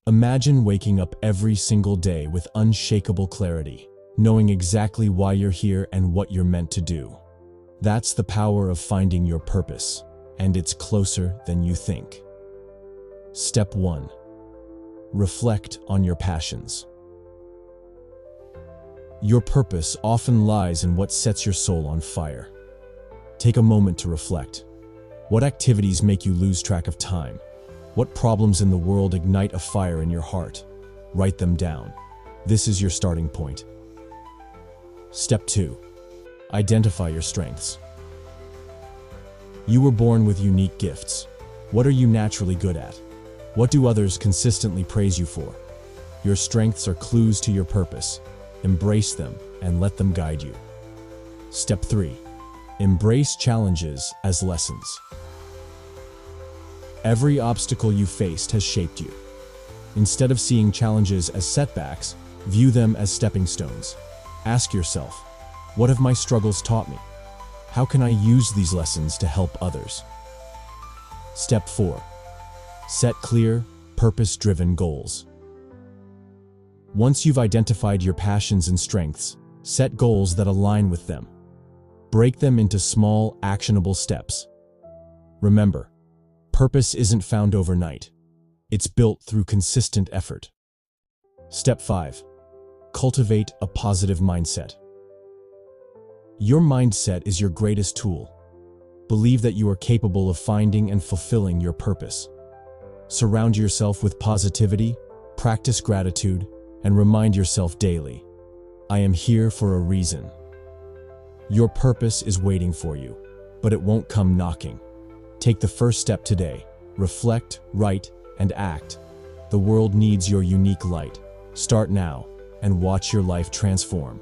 Imagine waking up every single day with unshakable clarity, knowing exactly why you're here and what you're meant to do. That's the power of finding your purpose, and it's closer than you think. Step 1. Reflect on your passions. Your purpose often lies in what sets your soul on fire. Take a moment to reflect. What activities make you lose track of time? What problems in the world ignite a fire in your heart? Write them down. This is your starting point. Step 2. Identify your strengths. You were born with unique gifts. What are you naturally good at? What do others consistently praise you for? Your strengths are clues to your purpose. Embrace them and let them guide you. Step 3. Embrace challenges as lessons. Every obstacle you faced has shaped you. Instead of seeing challenges as setbacks, view them as stepping stones. Ask yourself, what have my struggles taught me? How can I use these lessons to help others? Step 4. Set clear, purpose-driven goals. Once you've identified your passions and strengths, set goals that align with them. Break them into small, actionable steps. Remember, purpose isn't found overnight. It's built through consistent effort. Step 5. Cultivate a positive mindset. Your mindset is your greatest tool. Believe that you are capable of finding and fulfilling your purpose. Surround yourself with positivity, practice gratitude, and remind yourself daily, I am here for a reason. Your purpose is waiting for you, but it won't come knocking. Take the first step today. Reflect, write, and act. The world needs your unique light. Start now and watch your life transform.